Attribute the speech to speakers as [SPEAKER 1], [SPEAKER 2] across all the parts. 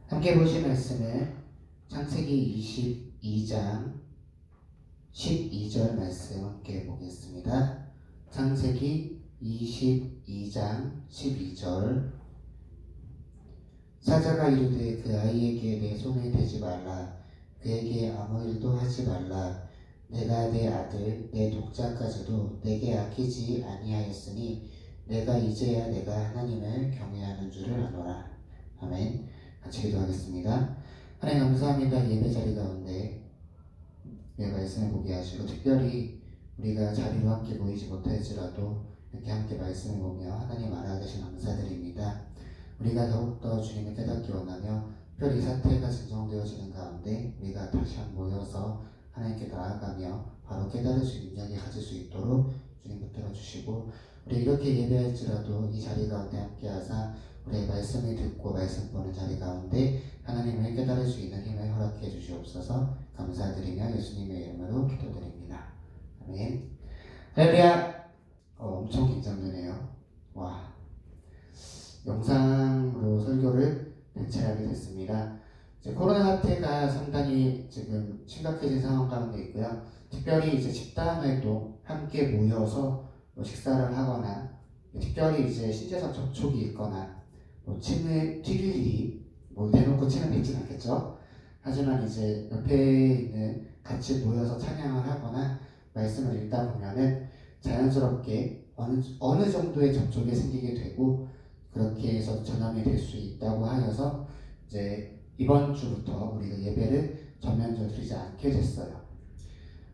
[SPEAKER 1] 함께 보실 말씀은 창세기 22장 12절 말씀 함께 보겠습니다. 창세기 22장 12절. 사자가 이르되 그 아이에게 내 손에 대지 말라. 그에게 아무 일도 하지 말라. 내가 내 아들 내 독자까지도 내게 아끼지 아니하였으니 내가 이제야 내가 하나님을 경외하는 줄을 아노라. 아멘. 같이 기도하겠습니다. 하나님 감사합니다. 예배 자리 가운데 말씀을 보게 하시고 특별히 우리가 자리로 함께 모이지 못할지라도 이렇게 함께 말씀을 보며 하나님 알아계신 감사드립니다. 우리가 더욱더 주님을 깨닫기 원하며 특별히 사태가 진정되어지는 가운데 우리가 다시 한번 모여서 하나님께 나아가며 바로 깨달을 수 있는 능력이 가질 수 있도록 주님 붙들어 주시고, 우리 이렇게 예배할지라도 이 자리 가운데 함께 하사 우리의 말씀을 듣고 말씀 보는 자리 가운데 하나님을 깨달을 수 있는 힘을 허락해 주시옵소서. 감사드리며 예수님의 이름으로 기도드립니다. 아멘. 할렐루야. 엄청 긴장되네요. 와, 영상으로 설교를 대체하게 됐습니다. 이제 코로나 사태가 상당히 지금 심각해진 상황 가운데 있고요. 특별히 이제 집단활동 함께 모여서 식사를 하거나, 특별히 이제 신체적 접촉이 있거나, 침을 튀길 일이 대놓고 침을 뱉지는 않겠죠. 하지만 이제 옆에 있는 같이 모여서 찬양을 하거나 말씀을 읽다 보면은 자연스럽게 어느 정도의 접촉이 생기게 되고, 그렇게 해서 전염이 될 수 있다고 하여서 이제 이번 주부터 우리가 예배를 전면적으로 드리지 않게 됐어요.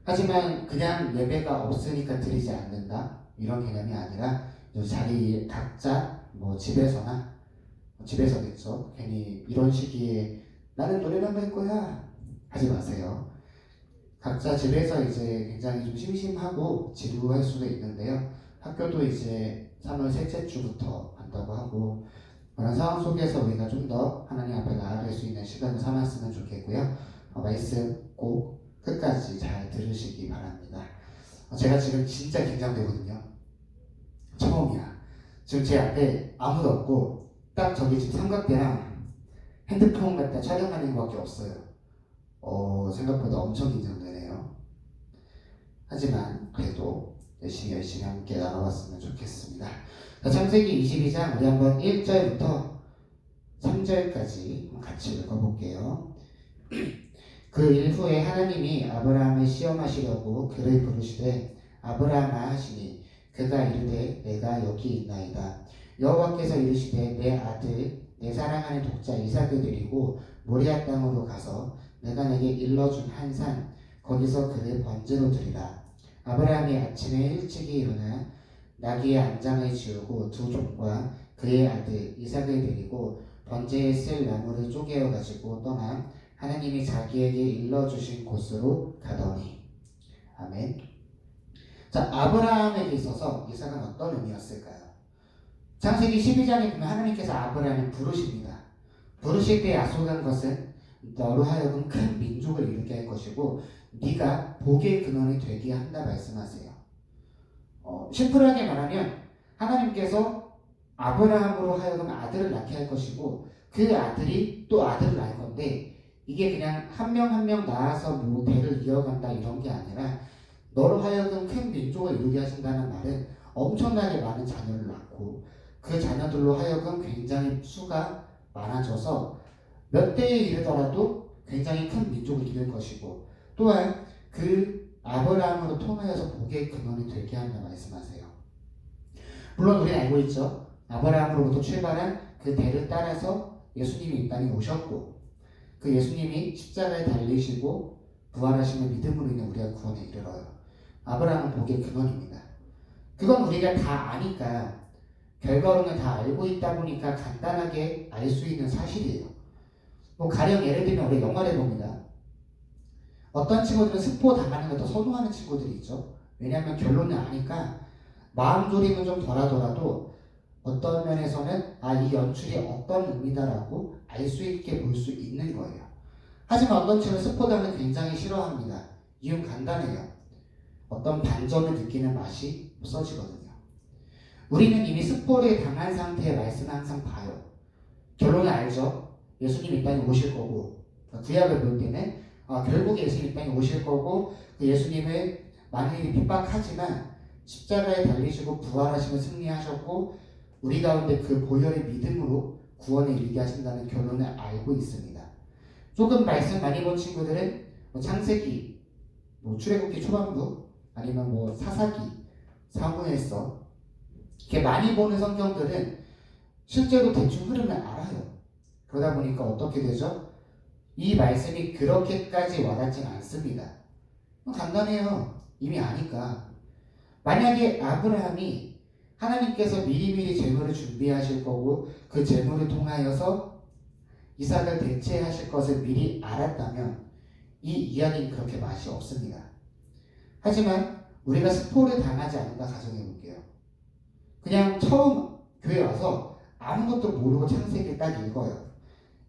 [SPEAKER 1] 하지만 그냥 예배가 없으니까 드리지 않는다 이런 개념이 아니라 자리 각자 집에서겠죠. 괜히 이런 시기에 나는 노래방 갈 거야 하지 마세요. 각자 집에서 이제 굉장히 좀 심심하고 지루할 수도 있는데요. 학교도 이제 3월 셋째 주부터 한다고 하고, 그런 상황 속에서 우리가 좀 더 하나님 앞에 나아갈 수 있는 시간을 삼았으면 좋겠고요. 말씀 꼭 끝까지 잘 들으시기 바랍니다. 제가 지금 진짜 긴장되거든요. 처음이야. 지금 제 앞에 아무도 없고 딱 저기 지금 삼각대랑 핸드폰 갖다 촬영하는 것밖에 없어요. 생각보다 엄청 긴장되네요. 하지만 그래도 열심히 함께 나눠봤으면 좋겠습니다. 창세기 22장 우리 한번 1절부터 3절까지 같이 읽어볼게요. 그 일 후에 하나님이 아브라함을 시험하시려고 그를 부르시되 아브라함아 하시니 그가 이르되 내가 여기 있나이다. 여호와께서 이르시되 내 아들 내 사랑하는 독자 이삭을 데리고 모리아 땅으로 가서 내가 내게 일러준 한 산 거기서 그를 번제로 드리라. 아브라함이 아침에 일찍이 일어나 나귀의 안장을 지우고 두 종과 그의 아들 이삭을 데리고 번제에 쓸 나무를 쪼개어 가지고 떠나 하나님이 자기에게 일러주신 곳으로 가더니. 아멘. 자, 아브라함에게 있어서 이삭은 어떤 의미였을까요? 창세기 12장에 보면 하나님께서 아브라함을 부르십니다. 부르실 때 약속한 것은 너로 하여금 큰 민족을 이루게 할 것이고 네가 복의 근원이 되게 한다 말씀하세요. 심플하게 말하면 하나님께서 아브라함으로 하여금 아들을 낳게 할 것이고 그 아들이 또 아들을 낳을 건데, 이게 그냥 한 명 한 명 낳아서 대를 이어간다 이런 게 아니라 너로 하여금 큰 민족을 이루게 하신다는 말은 엄청나게 많은 자녀를 낳고 그 자녀들로 하여금 굉장히 수가 많아져서 몇 대에 이르더라도 굉장히 큰 민족을 이룰 것이고, 또한 그 아브라함으로 통하여서 복의 근원이 되게 한다 말씀하세요. 물론 우리는 알고 있죠. 아브라함으로부터 출발한 그 대를 따라서 예수님이 이 땅에 오셨고 그 예수님이 십자가에 달리시고 부활하시는 믿음으로 인해 우리가 구원에 이르러요. 아브라함은 복의 근원입니다. 그건 우리가 다 아니까, 결과로는 다 알고 있다 보니까 간단하게 알 수 있는 사실이에요. 가령 예를 들면 우리 영화를 봅니다. 어떤 친구들은 스포 당하는 걸 더 선호하는 친구들이 있죠. 왜냐하면 결론을 아니까 마음 졸임은 좀 덜하더라도 어떤 면에서는 이 연출이 어떤 의미다라고 알 수 있게 볼 수 있는 거예요. 하지만 어떤 친구는 스포당을 굉장히 싫어합니다. 이유는 간단해요. 어떤 반전을 느끼는 맛이 없어지거든요. 우리는 이미 스포를 당한 상태의 말씀을 항상 봐요. 결론을 알죠. 예수님 이 땅에 오실 거고, 구약을 볼 때는 결국에 예수님 이 땅에 오실 거고, 그 예수님을 많은 일이 핍박하지만 십자가에 달리시고 부활하시고 승리하셨고, 우리 가운데 그 보혈의 믿음으로 구원에 이르게 하신다는 결론을 알고 있습니다. 조금 말씀 많이 본 친구들은 창세기, 출애굽기 초반부, 아니면 사사기, 사무엘서, 이렇게 많이 보는 성경들은 실제로 대충 흐름을 알아요. 그러다 보니까 어떻게 되죠? 이 말씀이 그렇게까지 와닿진 않습니다. 간단해요. 이미 아니까. 만약에 아브라함이 하나님께서 미리미리 재물을 준비하실 거고 그 재물을 통하여서 이삭을 대체하실 것을 미리 알았다면 이 이야기는 그렇게 맛이 없습니다. 하지만 우리가 스포를 당하지 않는다 가정해 볼게요. 그냥 처음 교회 와서 아무것도 모르고 창세기를 딱 읽어요.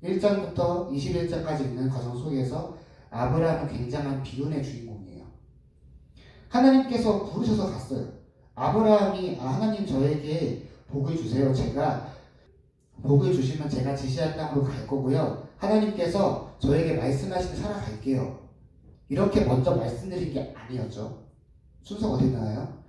[SPEAKER 1] 1장부터 21장까지 있는 과정 속에서 아브라함은 굉장한 비운의 주인공이에요. 하나님께서 부르셔서 갔어요. 아브라함이 하나님 저에게 복을 주세요. 제가 복을 주시면 제가 지시할 땅으로 갈 거고요. 하나님께서 저에게 말씀하시는 살아갈게요. 이렇게 먼저 말씀드린 게 아니었죠. 순서가 어디 나와요?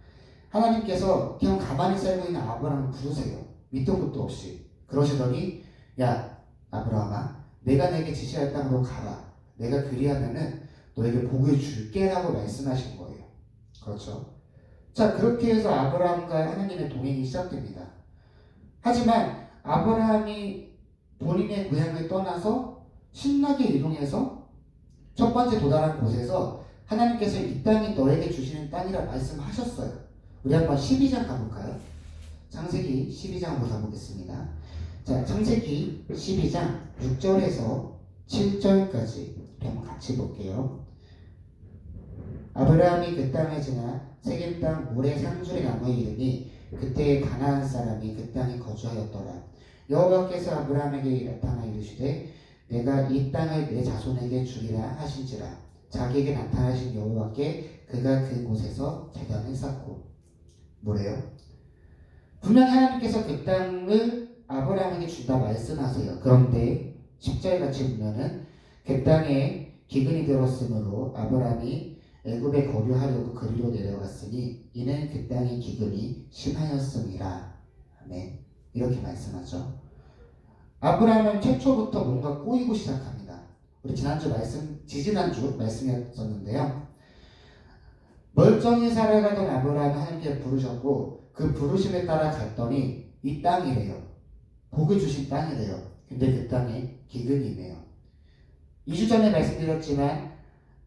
[SPEAKER 1] 하나님께서 그냥 가만히 살고 있는 아브라함을 부르세요. 밑도 끝도 없이. 그러시더니 야 아브라함아 내가 내게 지시할 땅으로 가라. 내가 그리하면은 너에게 복을 줄게 라고 말씀하신 거예요. 그렇죠? 자 그렇게 해서 아브라함과 하나님의 동행이 시작됩니다. 하지만 아브라함이 본인의 고향을 떠나서 신나게 이동해서 첫 번째 도달한 곳에서 하나님께서 이 땅이 너에게 주시는 땅이라 말씀하셨어요. 우리 한번 12장 가볼까요? 창세기 12장 한번 가보겠습니다. 자, 창세기 12장 6절에서 7절까지 한번 같이 볼게요. 아브라함이 그 땅에 지나 세겜 땅 모래 상줄에 나무에 이르니 그때 가나안 사람이 그 땅에 거주하였더라. 여호와께서 아브라함에게 나타나 이르시되 내가 이 땅을 내 자손에게 주리라 하신지라. 자기에게 나타나신 여호와께 그가 그곳에서 제단을 쌓고. 뭐래요? 분명히 하나님께서 그 땅을 아브라함에게 준다 말씀하세요. 그런데 10절 같이 보면은 그 땅에 기근이 들었으므로 아브라함이 애굽에 거류하려고 그리로 내려갔으니 이는 그 땅의 기근이 심하였음이라. 아멘. 이렇게 말씀하죠. 아브라함은 최초부터 뭔가 꼬이고 시작합니다. 우리 지지난주 말씀이었었는데요. 멀쩡히 살아가던 아브라함을 하나님께 부르셨고 그 부르심에 따라 갔더니 이 땅이래요. 복을 주신 땅이래요. 근데 그 땅에 기근이 있네요. 2주 전에 말씀드렸지만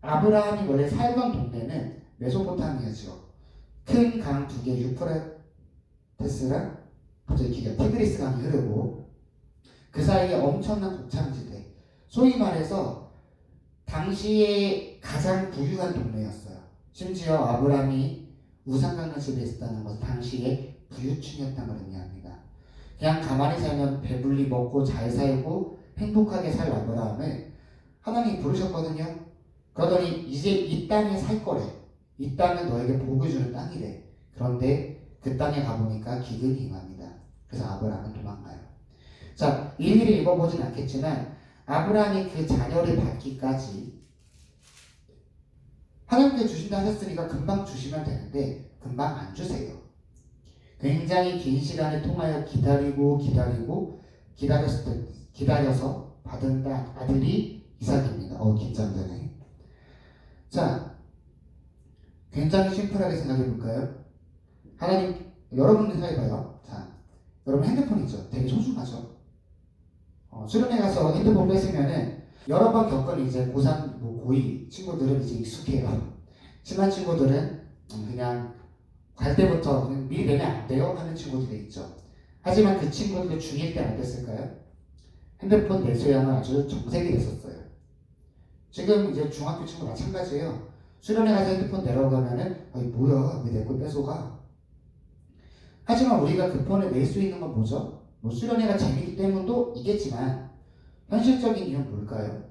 [SPEAKER 1] 아브라함이 원래 살던 동네는 메소포타미아죠. 큰 강 두 개 유프라테스랑 갑자기 티그리스 강이 흐르고 그 사이에 엄청난 곡창지대, 소위 말해서 당시에 가장 부유한 동네였어요. 심지어 아브라함이 우상강을 집에 있었다는 것은 당시에 부유층이었다는 걸 의미합니다. 그냥 가만히 살면 배불리 먹고 잘 살고 행복하게 살 아브라함을 하나님이 부르셨거든요. 그러더니 이제 이 땅에 살 거래. 이 땅은 너에게 복을 주는 땅이래. 그런데 그 땅에 가보니까 기근이 임합니다. 그래서 아브라함은 도망가요. 자, 일일이 읽어보진 않겠지만 아브라함이 그 자녀를 받기까지 하나님께 주신다 하셨으니까 금방 주시면 되는데 금방 안 주세요. 굉장히 긴 시간을 통하여 기다려서 받은 아들이 이삭입니다. 긴장되네. 자, 굉장히 심플하게 생각해 볼까요? 하나님, 여러분 생각해봐요. 자, 여러분 핸드폰 있죠? 되게 소중하죠? 수련회 가서 핸드폰 뺏으면은 여러 번 겪은 이제 고3, 고2 친구들은 이제 익숙해요. 친한 친구들은 그냥 갈 때부터 그냥 미리 내면 안 돼요? 하는 친구들이 있죠. 하지만 그 친구들이 중1 때 어땠을까요? 핸드폰 내수양은 아주 정색이 됐었어요. 지금 이제 중학교 친구 마찬가지예요. 수련회 가서 핸드폰 내려가면은 뭐야 왜 내 걸 뺏어가? 하지만 우리가 그 폰을 낼 수 있는 건 뭐죠? 수련회가 재미있기 때문도 있겠지만 현실적인 이유는 뭘까요?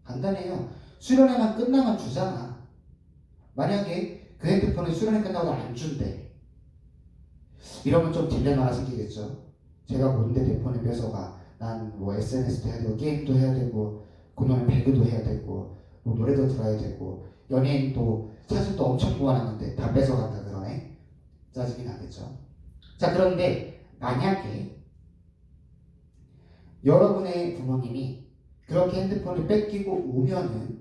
[SPEAKER 1] 간단해요. 수련회만 끝나면 주잖아. 만약에 그 핸드폰을 수련회 끝나고 안 준대. 이러면 좀 딜레마가 생기겠죠. 제가 뭔데 내 폰을 뺏어가. 난 뭐 SNS도 해야 되고 게임도 해야 되고 그놈의 배그도 해야 되고 뭐 노래도 들어야 되고 연예인도 사진도 엄청 모아놨는데 다 뺏어간다 그러네. 짜증이 나겠죠. 자, 그런데 만약에 여러분의 부모님이 그렇게 핸드폰을 뺏기고 오면은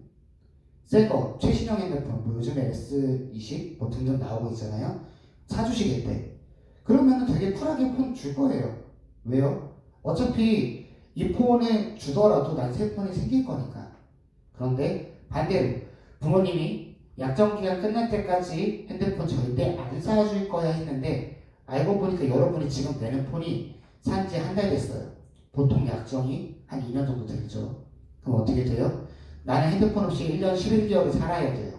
[SPEAKER 1] 새거 최신형 핸드폰 뭐 요즘에 S20 뭐 등등 나오고 있잖아요. 사주시겠대. 그러면은 되게 쿨하게 폰 줄 거예요. 왜요? 어차피 이 폰을 주더라도 난 새 폰이 생길 거니까. 그런데 반대로 부모님이 약정 기간 끝날 때까지 핸드폰 절대 안 사줄 거야 했는데 알고 보니까 여러분이 지금 내는 폰이 산지 한 달 됐어요. 보통 약정이 한 2년 정도 되죠. 그럼 어떻게 돼요? 나는 핸드폰 없이 1년 11개월을 살아야 돼요.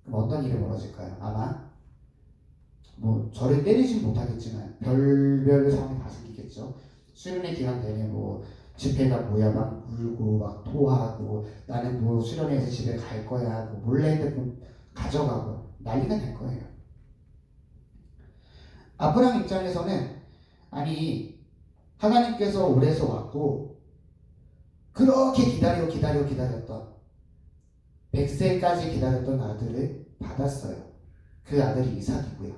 [SPEAKER 1] 그럼 어떤 일이 벌어질까요? 아마 뭐 저를 때리진 못하겠지만 별별 상황이 다 생기겠죠. 수련회 기간 내내 뭐 집회가 뭐야 막 울고 막 토하고 나는 뭐 수련회에서 집에 갈 거야 하고 몰래 핸드폰 가져가고 난리가 날 거예요. 아브라함 입장에서는 아니 하나님께서 오래서 왔고 그렇게 기다렸던 100세까지 기다렸던 아들을 받았어요. 그 아들이 이삭이고요.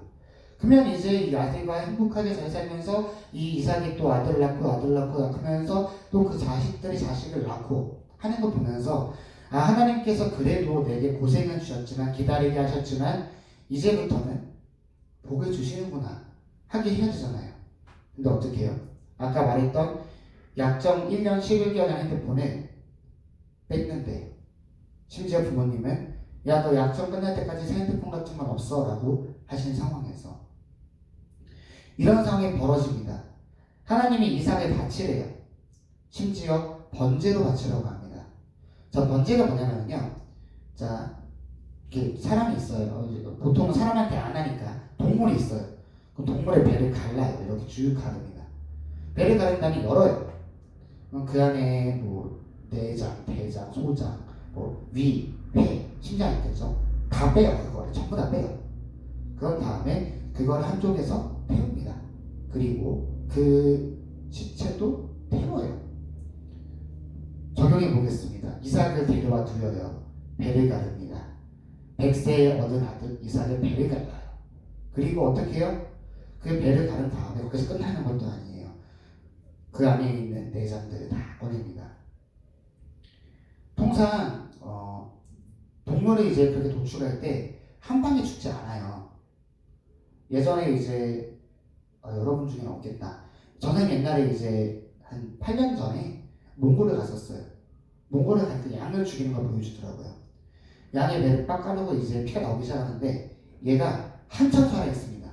[SPEAKER 1] 그러면 이제 이 아들과 행복하게 잘 살면서 이 이삭이 또 아들 낳고 하면서 또 그 자식들이 자식을 낳고 하는 거 보면서 아 하나님께서 그래도 내게 고생은 주셨지만 기다리게 하셨지만 이제부터는 복을 주시는구나 하게 해야 되잖아요. 근데 어떻게 해요? 아까 말했던 약정 1년 11개월 핸드폰을 뺐는데 심지어 부모님은 야 너 약정 끝날 때까지 새 핸드폰 같은 건 없어 라고 하신 상황에서 이런 상황이 벌어집니다. 하나님이 이삭을 바치래요. 심지어 번제로 바치라고 합니다. 자, 번제가 뭐냐면요. 자, 이렇게 사람이 있어요. 보통 사람한테 안 하니까 동물이 있어요. 그 동물의 배를 갈라요. 이렇게 쭉 가릅니다. 배를 가른 다음에 열어요. 그럼 그 안에 뭐 내장, 대장, 소장, 뭐 위, 폐, 심장 있겠죠. 다 빼요. 그거를 전부 다 빼요. 그런 다음에 그걸 한쪽에서 태웁니다. 그리고 그 시체도 태워요. 적용해 보겠습니다. 이삭을 데려와 두어요. 배를 가릅니다. 100세에 얻은 아들 이삭의 배를 갈라요. 그리고 어떻게 해요? 그 배를 가른 다음에 거기서 끝나는 것도 아니에요. 그 안에 있는 내장들을 다 꺼냅니다. 통상 동물이 이제 그렇게 도축할 때 한 방에 죽지 않아요. 예전에 이제 여러분 중에는 없겠다. 저는 옛날에 이제 한 8년 전에 몽골을 갔었어요. 몽골을 갈 때 양을 죽이는 걸 보여주더라고요. 양의 배를 빡 가르고 이제 피가 나오기 시작하는데 얘가 한참 살아있습니다.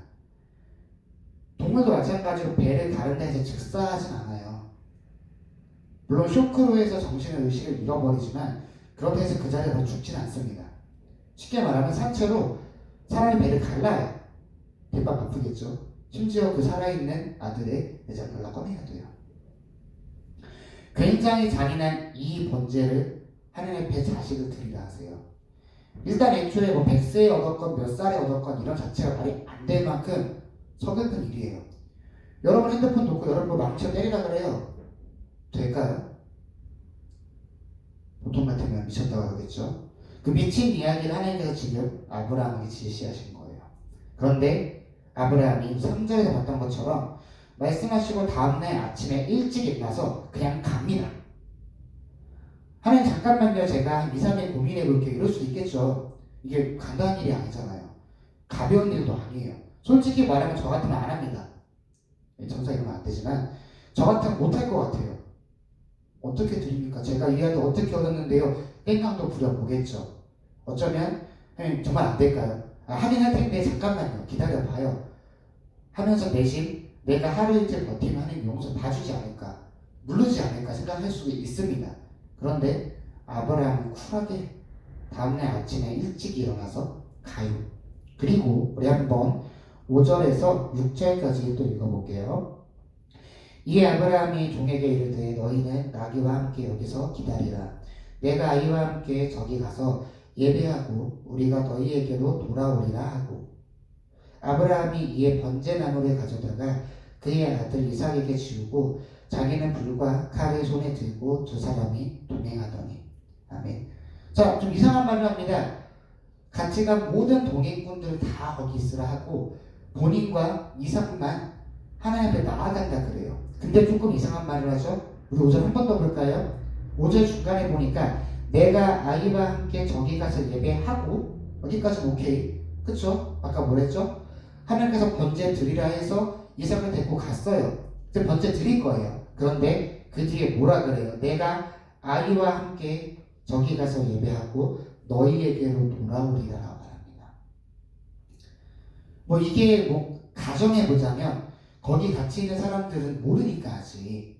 [SPEAKER 1] 동물도 마찬가지로 배를 가른다 해서 즉사하진 않아요. 물론 쇼크로 해서 정신을 의식을 잃어버리지만 그렇다 해서 그 자리에 죽진 않습니다. 쉽게 말하면 상체로 사람의 배를 갈라요. 대박 아프겠죠. 심지어 그 살아있는 아들의 내장을 갈라 꺼내야 돼요. 굉장히 잔인한 이 번제를 하나님 앞에 자식을 드리라 하세요. 일단 애초에 뭐 100세에 얻었건 몇 살에 얻었건 이런 자체가 말이 안 될 만큼 서글픈 일이에요. 여러분 핸드폰 놓고 여러분 망치로 때리라 그래요. 될까요? 보통 같으면 미쳤다고 하겠죠. 그 미친 이야기를 하나님께서 지금 아브라함에게 지시하신 거예요. 그런데 아브라함이 3절에서 봤던 것처럼 말씀하시고 다음날 아침에 일찍 일어나서 그냥 갑니다. 하나님 잠깐만요. 제가 2, 3일 고민해 볼게요. 이럴 수도 있겠죠. 이게 간단한 일이 아니잖아요. 가벼운 일도 아니에요. 솔직히 말하면 저 같으면 안 합니다. 정사 이러면 안 되지만 저 같으면 못할 것 같아요. 어떻게 드립니까? 제가 이 아이를 어떻게 얻었는데요? 땡깡도 부려보겠죠. 어쩌면 정말 안 될까요? 하긴 할 텐데 잠깐만요. 기다려봐요. 하면서 내심 내가 하루 이틀 버티면 하나님 용서 봐주지 않을까, 물르지 않을까 생각할 수도 있습니다. 그런데 아브라함은 쿨하게 다음날 아침에 일찍 일어나서 가요. 그리고 우리 한번 5절에서 6절까지 또 읽어볼게요. 이에 아브라함이 종에게 이르되 너희는 나귀와 함께 여기서 기다리라. 내가 아이와 함께 저기 가서 예배하고 우리가 너희에게로 돌아오리라 하고 아브라함이 이에 번제나무를 가져다가 그의 아들 이삭에게 지우고 자기는 불과 칼을 손에 들고 두 사람이 동행하더니. 아멘. 자, 좀 이상한 말을 합니다. 같이 간 모든 동행꾼들 다 거기 있으라 하고 본인과 이삭만 하나님 앞에 나아간다 그래요. 근데 조금 이상한 말을 하죠. 우리 5절 한 번 더 볼까요? 5절 중간에 보니까 내가 아이와 함께 저기 가서 예배하고, 어디까지는 오케이, 그쵸? 아까 뭐랬죠? 하나님께서 번제 드리라 해서 이삭을 데리고 갔어요. 이제 번제 드릴 거예요. 그런데 그 뒤에 뭐라 그래요? 내가 아이와 함께 저기 가서 예배하고 너희에게로 돌아오리라라고 말합니다. 뭐 이게 뭐 가정해 보자면 거기 같이 있는 사람들은 모르니까 아직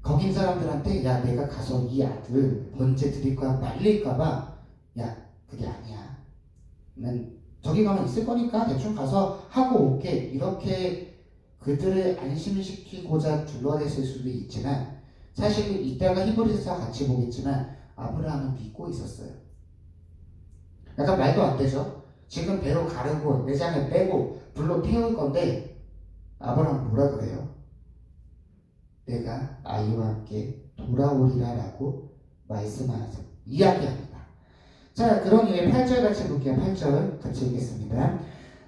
[SPEAKER 1] 거기 있는 사람들한테 야 내가 가서 이 아들 번제 드릴 거야 말릴까봐 야 그게 아니야. 난 저기 가면 있을 거니까 대충 가서 하고 올게. 이렇게 그들을 안심시키고자 둘러댔을 수도 있지만 사실 이따가 히브리서 같이 보겠지만 아브라함은 믿고 있었어요. 약간 말도 안 되죠? 지금 배로 가르고 내장을 빼고 불로 태울 건데 아브라함은 뭐라 그래요? 내가 아이와 함께 돌아오리라라고 말씀하죠. 이야기합니다. 자, 그런 이후에 8절 같이 볼게요. 8절 같이 읽겠습니다.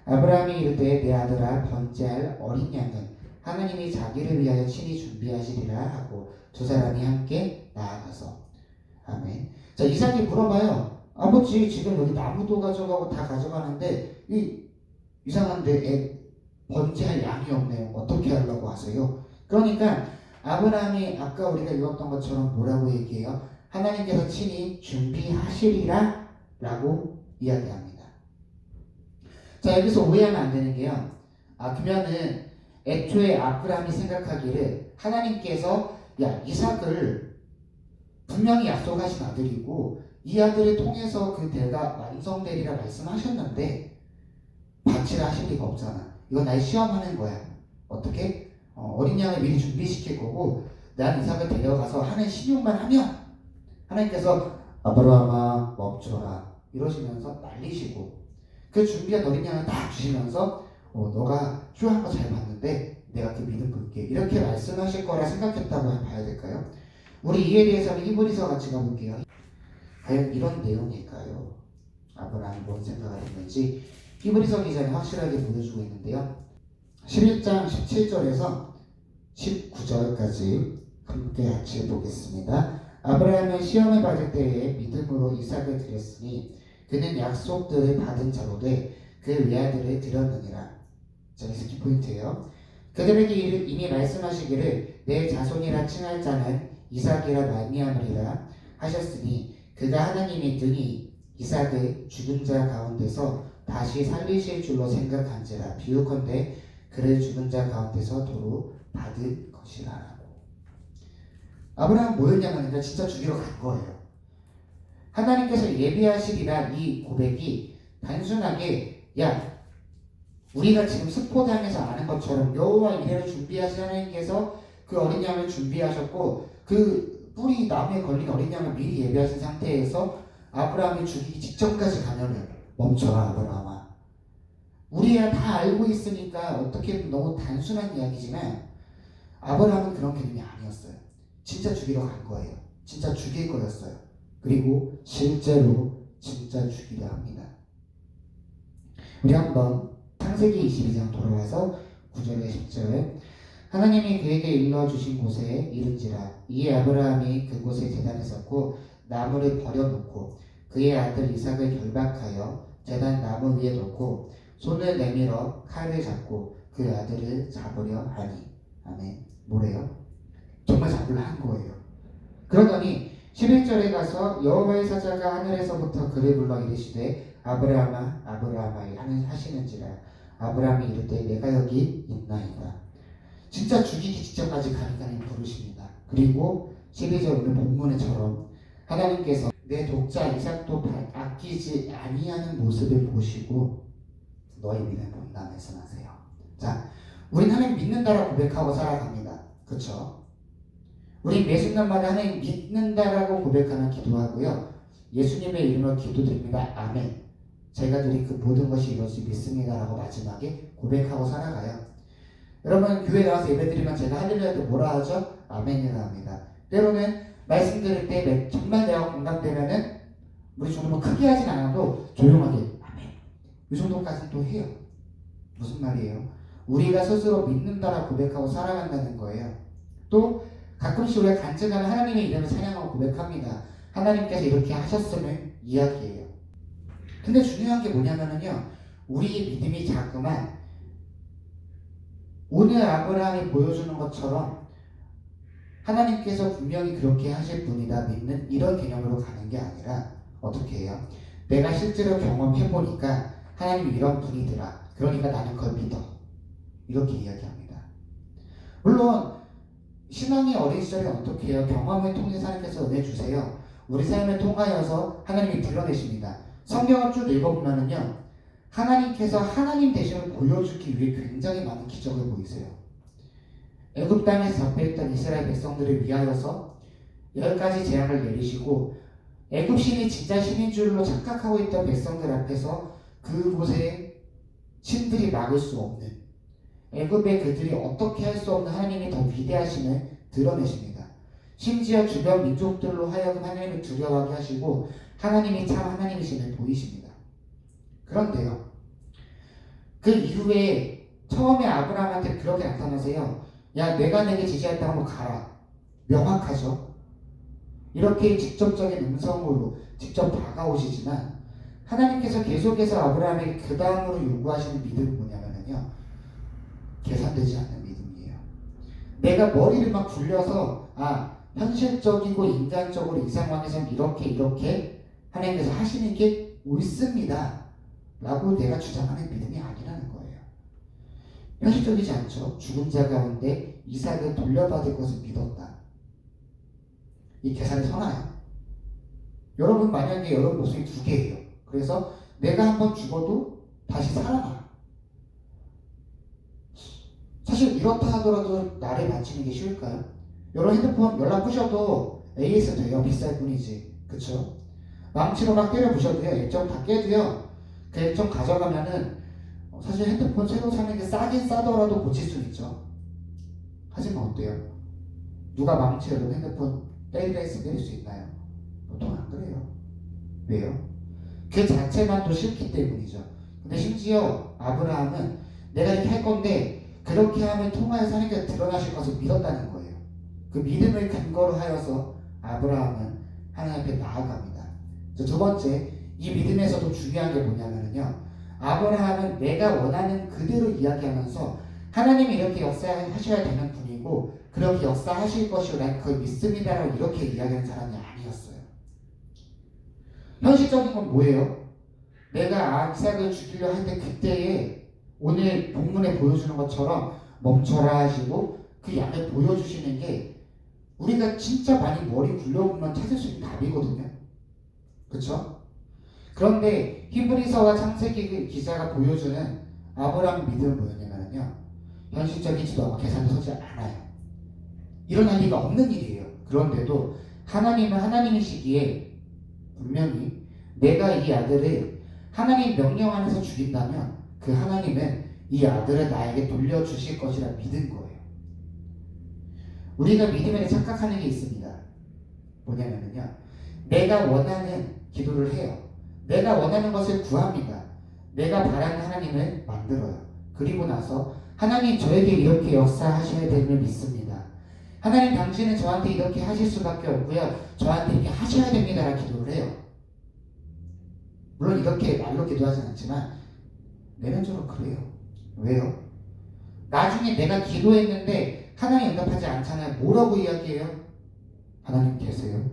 [SPEAKER 1] 아브라함이 이르되 내 아들아 번제할 어린 양은 하나님이 자기를 위하여 친히 준비하시리라 하고 두 사람이 함께 나아가서. 아멘. 자, 이삭이 물어봐요. 아버지 지금 여기 나무도 가져가고 다 가져가는데 이상한데 번제할 양이 없네요. 어떻게 하려고 하세요? 그러니까 아브라함이 아까 우리가 읽었던 것처럼 뭐라고 얘기해요? 하나님께서 친히 준비하시리라 라고 이야기합니다. 자, 여기서 오해하면 안 되는 게요. 그러면은 애초에 아브라함이 생각하기를 하나님께서 야 이삭을 분명히 약속하신 아들이고 이 아들을 통해서 그 대가 완성되리라 말씀하셨는데 바치라 하실 리가 없잖아. 이건 날 시험하는 거야. 어떻게? 어린 양을 미리 준비시킬 거고 난 이삭을 데려가서 하는 신용만 하면 하나님께서 아브라함아 멈춰라 이러시면서 말리시고 그 준비한 어린 양을 딱 주시면서 너가 휴한 거 잘 봤는데 내가 그 믿음 볼게 이렇게 말씀하실 거라 생각했다고 봐야 될까요? 우리 이에 대해서는 히브리서 같이 가볼게요. 과연 이런 내용일까요? 아브라함이 뭔 생각을 했는지 히브리서 기자는 확실하게 보여주고 있는데요. 11장 17절에서 19절까지 함께 같이 보겠습니다. 아브라함은 시험을 받을 때에 믿음으로 이삭을 드렸으니 그는 약속들을 받은 자로 돼 그 외아들을 드렸느니라. 자, 여기서 키포인트예요. 그들에게 이미 말씀하시기를 내 자손이라 칭할 자는 이삭이라 말미암으리라 하셨으니 그가 하나님이 등이 이삭을 죽은 자 가운데서 다시 살리실 줄로 생각한지라. 비유컨대 그를 죽은 자 가운데서 도로 받을 것이라라고. 아브라함 뭐였냐면 진짜 죽이러 간 거예요. 하나님께서 예비하시리라 이 고백이 단순하게 야 우리가 지금 스포당에서 아는 것처럼 여호와 이레를 준비하신 하나님께서 그 어린 양을 준비하셨고 그 뿌리 나무에 걸린 어린 양을 미리 예비하신 상태에서 아브라함이 죽이기 직전까지 가면은 멈춰라 아브라함아. 우리야 다 알고 있으니까 어떻게 너무 단순한 이야기지만 아브라함은 그런 개념이 아니었어요. 진짜 죽이러 간 거예요. 진짜 죽일 거였어요. 그리고 실제로 진짜 죽이려 합니다. 우리 한번 창세기 22장 돌아와서 9절에 10절 하나님이 그에게 일러주신 곳에 이른지라 이에 아브라함이 그곳에 제단을 쌓고 나무를 버려놓고 그의 아들 이삭을 결박하여 제단 나무 위에 놓고 손을 내밀어 칼을 잡고 그 아들을 잡으려 하니. 아멘. 뭐래요? 정말 잡으려 한 거예요. 그러더니 11절에 가서 여호와의 사자가 하늘에서부터 그를 불러 이르시되 아브라함아 아브라함아 하시는지라. 아브라함이 이르되 내가 여기 있나이다. 진짜 죽이기 직전까지 가니까는 부르십니다. 그리고 12절 오늘 본문에처럼 하나님께서 내 독자 이삭도 아끼지 아니하는 모습을 보시고 너희 믿음 본다 말씀하세요. 자, 우린 하나님 믿는다라고 고백하고 살아갑니다. 그렇죠? 우리 매 순간마다 하나님 믿는다라고 고백하며 기도하고요. 예수님의 이름으로 기도드립니다. 아멘. 제가 드린 그 모든 것이 이루어지 믿습니다라고 마지막에 고백하고 살아가요. 여러분 교회 나와서 예배드리면 제가 할렐루야 때 뭐라 하죠? 아멘이라 합니다. 때로는 말씀 들을 때 정말 내가 공감되면은 우리 정도 크게 하진 않아도 조용하게 아멘 이 정도까지 또 해요. 무슨 말이에요? 우리가 스스로 믿는다라 고백하고 살아간다는 거예요. 또 가끔씩 우리가 간증하는 하나님의 이름을 찬양하고 고백합니다. 하나님께서 이렇게 하셨음을 이야기해요. 근데 중요한 게 뭐냐면요, 우리의 믿음이 자꾸만 오늘 아브라함이 보여주는 것처럼 하나님께서 분명히 그렇게 하실 분이다 믿는 이런 개념으로 가는 게 아니라 어떻게 해요? 내가 실제로 경험해보니까 하나님이 이런 분이더라. 그러니까 나는 그걸 믿어. 이렇게 이야기합니다. 물론 신앙의 어린 시절에 어떻게 해요? 경험을 통해서 하나님께서 은혜 주세요. 우리 삶을 통하여서 하나님이 드러내십니다. 성경을 쭉 읽어보면은요, 하나님께서 하나님 되심을 보여주기 위해 굉장히 많은 기적을 보이세요. 애굽 땅에서 잡혀있던 이스라엘 백성들을 위하여서 10가지 재앙을 내리시고 애굽 신이 진짜 신인 줄로 착각하고 있던 백성들 앞에서 그곳에 신들이 막을 수 없는, 애굽의 그들이 어떻게 할 수 없는 하나님이 더 위대하심을 드러내십니다. 심지어 주변 민족들로 하여금 하나님을 두려워하게 하시고 하나님이 참 하나님이심을 보이십니다. 그런데요, 그 이후에 처음에 아브라함한테 그렇게 나타나세요. 야, 내가 내게 지시했다고 하면 가라. 명확하죠? 이렇게 직접적인 음성으로 직접 다가오시지만 하나님께서 계속해서 아브라함에게 그 다음으로 요구하시는 믿음은 뭐냐면요, 계산되지 않는 믿음이에요. 내가 머리를 막 굴려서 현실적이고 인간적으로 이 상황에서는 이렇게 하나님께서 하시는 게 옳습니다 라고 내가 주장하는 믿음이 아니라는 거예요. 현실적이지 않죠. 죽은 자 가운데 이삭을 돌려받을 것을 믿었다. 이 계산이 서나요? 여러분 만약에 여러분 목숨이 2개예요. 그래서 내가 한번 죽어도 다시 살아나. 사실 이렇다 하더라도 나를 바치는 게 쉬울까요? 여러분 핸드폰 연락 부셔도 AS 돼요. 비쌀 뿐이지. 그쵸? 망치로 막 때려 부셔도요. 액정 다 깨도요. 그 액정 가져가면은 사실 핸드폰 새로 사는 게 싸긴 싸더라도 고칠 수 있죠. 하지만 어때요? 누가 망치로 핸드폰 페이드레이스 때릴 수 있나요? 보통 안 그래요. 왜요? 그 자체만 또 싫기 때문이죠. 근데 심지어 아브라함은 내가 이렇게 할 건데 그렇게 하면 통하여서 하나님께서 드러나실 것을 믿었다는 거예요. 그 믿음을 근거로 하여서 아브라함은 하나님 앞에 나아갑니다. 두 번째, 이 믿음에서도 중요한 게 뭐냐면요, 아브라함은 내가 원하는 그대로 이야기하면서 하나님이 이렇게 역사하셔야 되는 분이고 그렇게 역사하실 것이고 난 그걸 믿습니다라고 이렇게 이야기하는 사람이 아니었어요. 현실적인 건 뭐예요? 내가 이삭을 죽이려 할 때 그때에 오늘 본문에 보여주는 것처럼 멈춰라 하시고 그 양을 보여주시는 게 우리가 진짜 많이 머리 굴려보면 찾을 수 있는 답이거든요. 그쵸? 그런데 히브리서와 창세기 기사가 보여주는 아브라함 믿음은 뭐였냐면요, 현실적이지도 않고 계산도 서지 않아요. 일어날 리가 없는 일이에요. 그런데도 하나님은 하나님이시기에 분명히 내가 이 아들을 하나님 명령 안에서 죽인다면 그 하나님은 이 아들을 나에게 돌려주실 것이라 믿은 거예요. 우리가 믿음에 착각하는 게 있습니다. 뭐냐면요, 내가 원하는 기도를 해요. 내가 원하는 것을 구합니다. 내가 바라는 하나님을 만들어요. 그리고 나서 하나님 저에게 이렇게 역사하셔야 됨을 믿습니다. 하나님 당신은 저한테 이렇게 하실 수밖에 없고요. 저한테 이렇게 하셔야 됩니다라 기도를 해요. 물론 이렇게 말로 기도하진 않지만 내면적으로 그래요. 왜요? 나중에 내가 기도했는데 하나님 응답하지 않잖아요. 뭐라고 이야기해요? 하나님 계세요.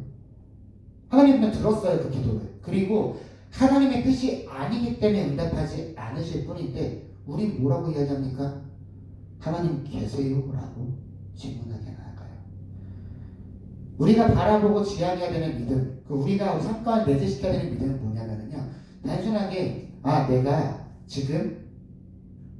[SPEAKER 1] 하나님은 들었어요, 그 기도를. 그리고 하나님의 뜻이 아니기 때문에 응답하지 않으실 뿐인데 우린 뭐라고 이야기합니까? 하나님 계세요? 라고 질문하게 나아가요. 우리가 바라보고 지향해야 되는 믿음, 우리가 삼가에 내재시켜야 되는 믿음은 뭐냐면요, 단순하게 내가 지금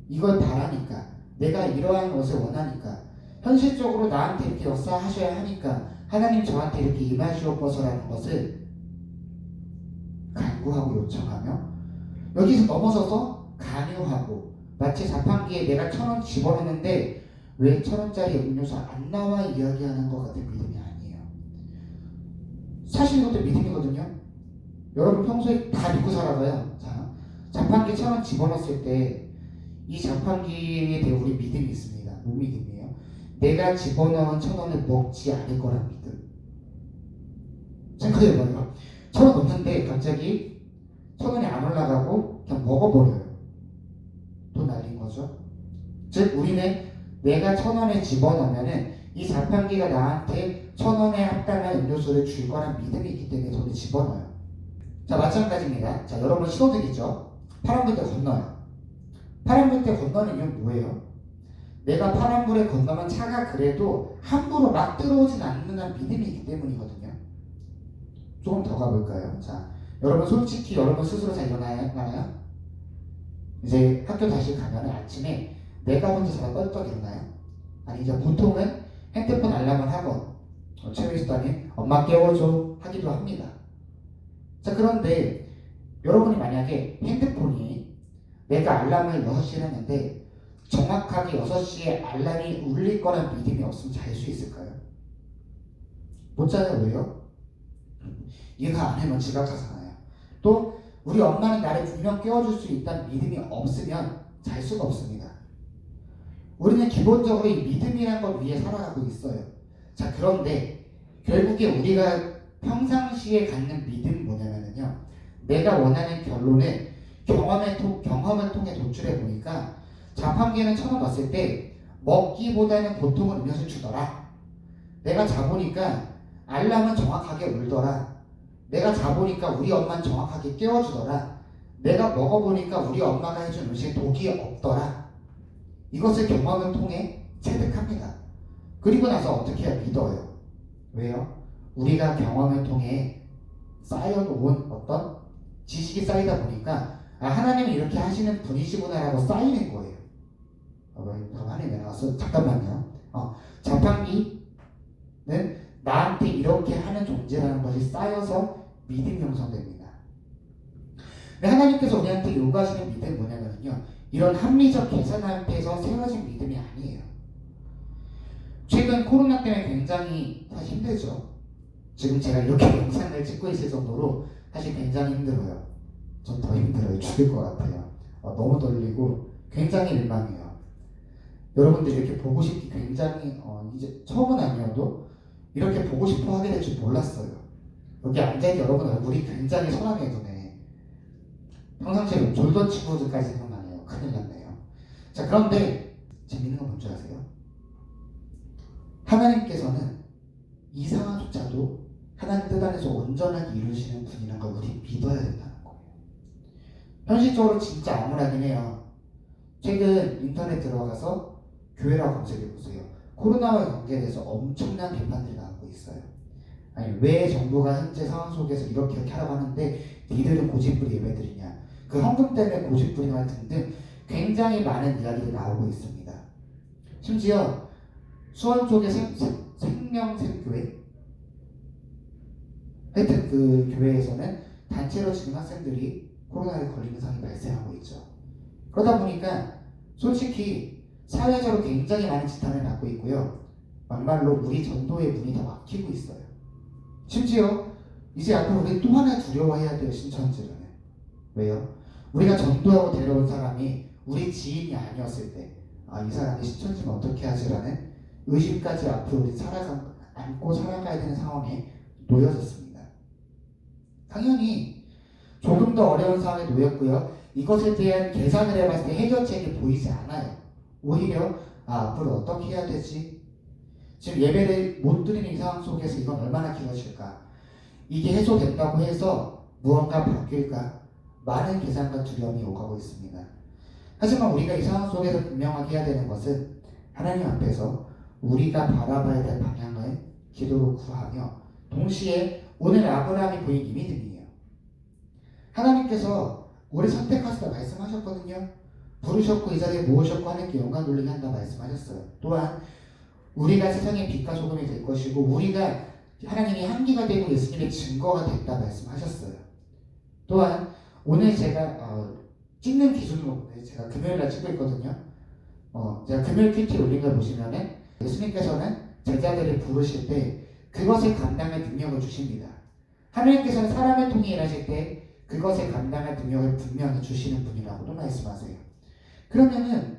[SPEAKER 1] 이걸 바라니까, 내가 이러한 것을 원하니까, 현실적으로 나한테 이렇게 역사하셔야 하니까 하나님 저한테 이렇게 임하시옵소서라는 것을 간구하고 요청하며 여기서 넘어서서 강요하고 마치 자판기에 내가 1,000원 집어넣는데 왜 1,000원짜리 음료수 안 나와 이야기하는 것 같은 믿음이 아니에요. 사실 이것도 믿음이거든요. 여러분 평소에 다 믿고 살아가요. 자, 자판기 1,000원 집어넣었을 때 이 자판기에 대해 우리 믿음이 있습니다. 뭐 믿음이에요? 내가 집어넣은 1,000원을 먹지 않을 거란 믿음. 생각해봐요. 1,000원 넣는데 갑자기 1,000원이 안 올라가고 그냥 먹어버려요. 돈 날린 거죠. 즉 우리는 내가 1,000원을 집어넣으면은 이 자판기가 나한테 1,000원에 합당한 음료수를 줄 거란 믿음이 있기 때문에 저는 집어넣어요. 자, 마찬가지입니다. 자, 여러분 신호등이죠. 파란불 때 건너요. 파란불 때 건너는 이유는 뭐예요? 내가 파란불에 건너면 차가 그래도 함부로 막 들어오진 않는다는 믿음이 있기 때문이거든요. 조금 더 가볼까요? 자, 여러분 솔직히 여러분 스스로 잘 일어나요? 이제 학교 다시 가면 아침에 내가 혼자 잘 뻘떡 일어나요? 아니 이제 보통은 핸드폰 알람을 하고 최민수단이 엄마 깨워줘 하기도 합니다. 자, 그런데 여러분이 만약에 핸드폰이 내가 알람을 6시에 했는데 정확하게 6시에 알람이 울릴 거란 믿음이 없으면 잘 수 있을까요? 못 자요. 왜요? 이해가 안 하면 지각하잖아요. 또 우리 엄마는 나를 분명 깨워줄 수 있다는 믿음이 없으면 잘 수가 없습니다. 우리는 기본적으로 이 믿음이라는 것 위에 살아가고 있어요. 자, 그런데 결국에 우리가 평상시에 갖는 믿음이 뭐냐면요, 내가 원하는 결론은 경험을 통해 도출해 보니까 자판기에는 1,000원 넣었을 때 먹기보다는 보통은 음료수 주더라. 내가 자보니까 알람은 정확하게 울더라. 내가 자보니까 우리 엄마는 정확하게 깨워주더라. 내가 먹어보니까 우리 엄마가 해준 음식에 독이 없더라. 이것을 경험을 통해 체득합니다. 그리고 나서 어떻게 해야 믿어요. 왜요? 우리가 경험을 통해 쌓여놓은 어떤 지식이 쌓이다 보니까 하나님이 이렇게 하시는 분이시구나라고 쌓이는 거예요. 하나님 나왔어? 잠깐만요. 자판기는 나한테 이렇게 하는 존재라는 것이 쌓여서 믿음이 형성됩니다. 근데 하나님께서 우리한테 요구하시는 믿음은 뭐냐면요, 이런 합리적 계산 앞에서 세워진 믿음이 아니에요. 최근 코로나 때문에 굉장히 사실 힘들죠. 지금 제가 이렇게 영상을 찍고 있을 정도로 사실 굉장히 힘들어요. 전 더 힘들어요. 죽을 것 같아요. 너무 떨리고 굉장히 민망해요. 여러분들 이렇게 보고 싶기 굉장히 이제 처음은 아니어도 이렇게 보고 싶어 하게 될 줄 몰랐어요. 여기 앉아있는 여러분 얼굴이 굉장히 선하게 눈에 평상시에 졸던 친구들까지 생각나네요. 큰일 났네요. 자, 그런데 재밌는 건 뭔지 아세요? 하나님께서는 이 상황조차도 하나님 뜻 안에서 온전하게 이루시는 분이라는 걸 우리 믿어야 된다는 거예요. 현실적으로 진짜 암울하긴 해요. 최근 인터넷 들어가서 교회라고 검색해보세요. 코로나와 관계돼서 엄청난 비판들이 나오고 있어요. 아니, 왜 정부가 현재 상황 속에서 이렇게 하라고 하는데 니들은 고집부리 예배드리냐, 그 헌금 때문에 고집부리냐 등등 굉장히 많은 이야기가 나오고 있습니다. 심지어 수원 쪽의 생명샘교회, 하여튼 그 교회에서는 단체로 지금 학생들이 코로나에 걸리는 상황이 발생하고 있죠. 그러다 보니까 솔직히 사회적으로 굉장히 많은 지탄을 받고 있고요. 막말로 우리 전도의 문이 더 막히고 있어요. 심지어 이제 앞으로 우리 또 하나 두려워해야 돼요. 신천지는. 왜요? 우리가 전도하고 데려온 사람이 우리 지인이 아니었을 때 이 사람이 신천지면 어떻게 하지라는 의심까지 앞으로 우리 안고 살아가야 되는 상황에 놓여졌습니다. 당연히 조금 더 어려운 상황에 놓였고요. 이것에 대한 계산을 해봤을 때 해결책이 보이지 않아요. 오히려 앞으로 어떻게 해야 되지? 지금 예배를 못 드리는 이 상황 속에서 이건 얼마나 길어질까? 이게 해소된다고 해서 무언가 바뀔까? 많은 계산과 두려움이 오가고 있습니다. 하지만 우리가 이 상황 속에서 분명하게 해야 되는 것은 하나님 앞에서 우리가 바라봐야 될 방향을 기도로 구하며 동시에 오늘 아브라함이 보인 이 믿음이에요. 하나님께서 우리 선택하시다 말씀하셨거든요. 부르셨고 이 자리에 모으셨고 하나님께 영광 돌리게 한다 말씀하셨어요. 또한 우리가 세상의 빛과 소금이 될 것이고 우리가 하나님의 향기가 되고 예수님의 증거가 됐다 말씀하셨어요. 또한 오늘 제가 찍는 기준으로 보면 제가 금요일날 찍고 있거든요. 제가 금요일 큐티 올린 걸 보시면은 예수님께서는 제자들이 부르실 때 그것을 감당할 능력을 주십니다. 하나님께서는 사람을 통해 일하실 때 그것을 감당할 능력을 분명히 주시는 분이라고도 말씀하세요. 그러면은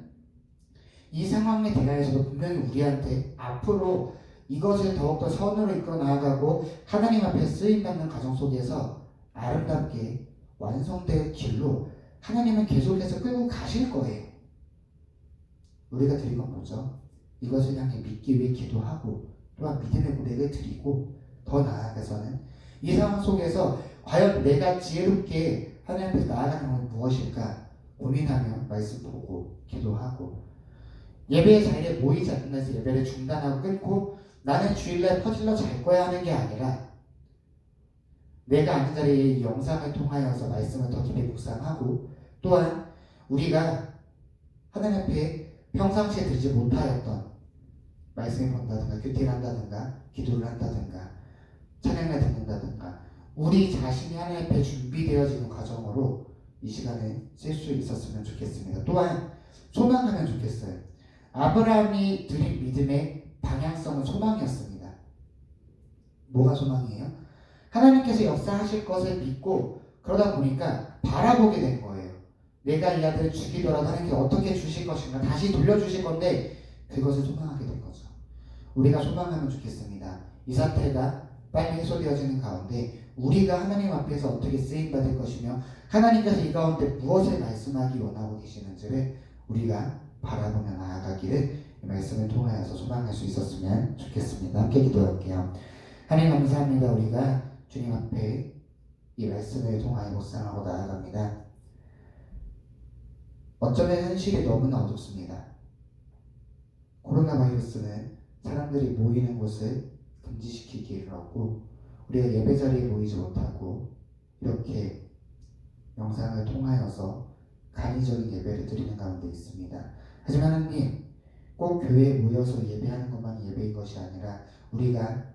[SPEAKER 1] 이 상황에 대하여서도 분명히 우리한테 앞으로 이것을 더욱더 선으로 이끌어 나아가고 하나님 앞에 쓰임받는 과정 속에서 아름답게 완성될 길로 하나님은 계속해서 끌고 가실 거예요. 우리가 드린 건 뭐죠? 이것을 향해 믿기 위해 기도하고 또한 믿음의 고백을 드리고 더 나아가서는 이 상황 속에서 과연 내가 지혜롭게 하나님 앞에 나아가는 건 무엇일까 고민하며 말씀 보고 기도하고 예배 자리에 모이지 않으면서 예배를 중단하고 끊고 나는 주일날 퍼질러 잘 거야 하는 게 아니라 내가 앉은 자리에 이 영상을 통하여서 말씀을 더 깊이 묵상하고 또한 우리가 하나님 앞에 평상시에 드리지 못하였던 말씀을 본다든가 큐티를 한다든가 기도를 한다든가 찬양을 듣는다든가 우리 자신이 하나님 앞에 준비되어지는 과정으로 이 시간을 쓸 수 있었으면 좋겠습니다. 또한 소망하면 좋겠어요. 아브라함이 드린 믿음의 방향성은 소망이었습니다. 뭐가 소망이에요? 하나님께서 역사하실 것을 믿고 그러다 보니까 바라보게 된 거예요. 내가 이 아들을 죽이더라도 하나님께 어떻게 주실 것인가 다시 돌려주실 건데 그것을 소망하게 된 거죠. 우리가 소망하면 좋겠습니다. 이 사태가 빨리 해소되어지는 가운데 우리가 하나님 앞에서 어떻게 쓰임받을 것이며 하나님께서 이 가운데 무엇을 말씀하기 원하고 계시는지를 우리가 바라보며 나아가기를 이 말씀을 통하여서 소망할 수 있었으면 좋겠습니다. 함께 기도할게요. 하나님 감사합니다. 우리가 주님 앞에 이 말씀을 통하여 묵상하고 나아갑니다. 어쩌면 현실이 너무나 어둡습니다. 코로나 바이러스는 사람들이 모이는 곳을 금지시키기를 하고 우리가 예배 자리에 모이지 못하고 이렇게 영상을 통하여서 간이적인 예배를 드리는 가운데 있습니다. 하지만 하나님 꼭 교회에 모여서 예배하는 것만이 예배인 것이 아니라 우리가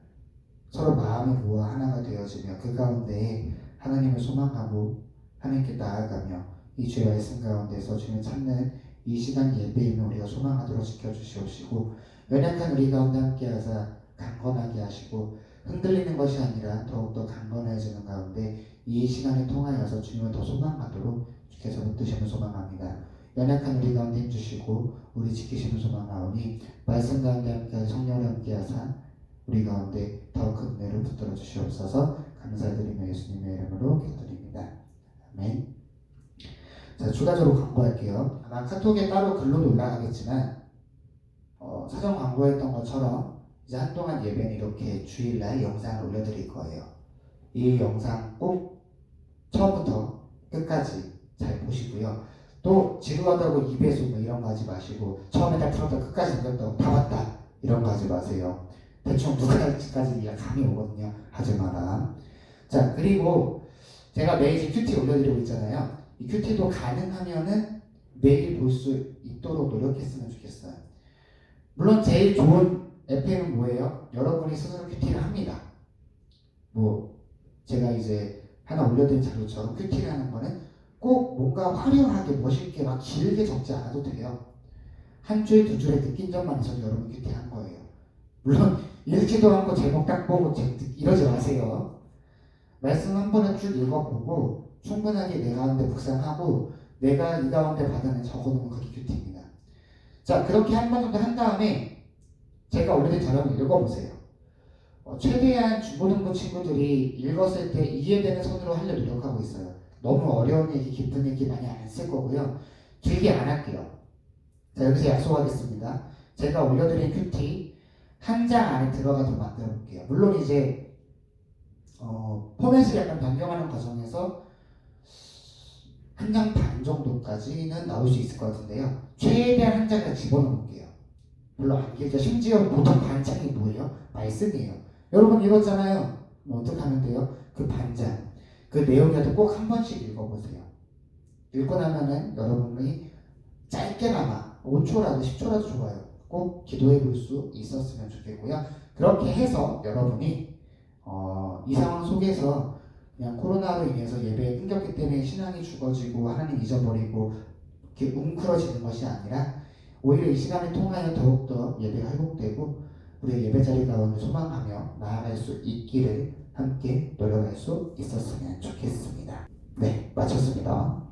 [SPEAKER 1] 서로 마음을 모아 하나가 되어지며 그 가운데 하나님을 소망하고 하나님께 나아가며 이 주의 말씀 가운데서 주님을 찾는 이 시간 예배임을 우리가 소망하도록 지켜주시옵시고 연약한 우리 가운데 함께하사 강건하게 하시고 흔들리는 것이 아니라 더욱더 강건해지는 가운데 이 시간을 통하여서 주님을 더 소망하도록 주께서 붙드심을 소망합니다. 연약한 우리 가운데 힘주시고 우리 지키심을 소망하오니 말씀 가운데 함께하사 성령을 함께하사 우리 가운데 더 큰 은혜를 붙들어 주시옵소서. 감사드리며 예수님의 이름으로 기도드립니다. 아멘. 자, 추가적으로 광고할게요. 아마 카톡에 따로 글로도 올라가겠지만 사전 광고했던 것처럼 이제 한동안 예배는 이렇게 주일날 영상을 올려드릴 거예요. 이 영상 꼭 처음부터 끝까지 잘 보시고요. 또 지루하다고 입에서 뭐 이런 거 하지 마시고 처음에 딱 틀었다 끝까지 넘겼다고 다 봤다 이런 거 하지 마세요. 대충 누가 할지까지 감이 오거든요. 하지 마라. 자, 그리고 제가 매일 지금 큐티 올려드리고 있잖아요. 이 큐티도 가능하면은 매일 볼 수 있도록 노력했으면 좋겠어요. 물론 제일 좋은 FM은 뭐예요? 여러분이 스스로 큐티를 합니다. 뭐 제가 이제 하나 올려드린 자료처럼 큐티를 하는 거는 꼭 뭔가 화려하게 멋있게 막 길게 적지 않아도 돼요. 한 줄 두 줄의 느낀 점만 있어도 여러분 큐티 한 거예요. 물론 읽지도 않고 제목 딱 보고 이러지 마세요. 말씀 한 번은 쭉 읽어보고 충분하게 내 가운데 묵상하고 내가 이 가운데 받으면 적어놓으면 그게 큐티입니다. 자, 그렇게 한 번 정도 한 다음에 제가 올려드린 자료를 읽어보세요. 최대한 중고등부 친구들이 읽었을 때 이해되는 선으로 하려고 노력하고 있어요. 너무 어려운 얘기, 깊은 얘기 많이 안 쓸 거고요. 길게 안 할게요. 자, 여기서 약속하겠습니다. 제가 올려드린 큐티 한 장 안에 들어가도록 만들어 볼게요. 물론 이제 포맷을 약간 변경하는 과정에서 한 장 반 정도까지는 나올 수 있을 것 같은데요. 최대한 한 장을 집어넣어 볼게요. 물론 안 길죠. 심지어 보통 반장이 뭐예요? 말씀이에요. 여러분 읽었잖아요. 뭐 어떻게 하면 돼요? 그 반장, 그 내용이라도 꼭 한 번씩 읽어보세요. 읽고 나면은 여러분이 짧게나마 5초라도 10초라도 좋아요. 꼭 기도해 볼 수 있었으면 좋겠고요. 그렇게 해서 여러분이 이 상황 속에서 그냥 코로나로 인해서 예배에 끊겼기 때문에 신앙이 죽어지고 하나님 잊어버리고 이렇게 웅크러지는 것이 아니라 오히려 이 시간을 통하여 더욱더 예배가 회복되고 우리의 예배 자리 가운데 소망하며 나아갈 수 있기를 함께 노력할 수 있었으면 좋겠습니다. 네, 마쳤습니다.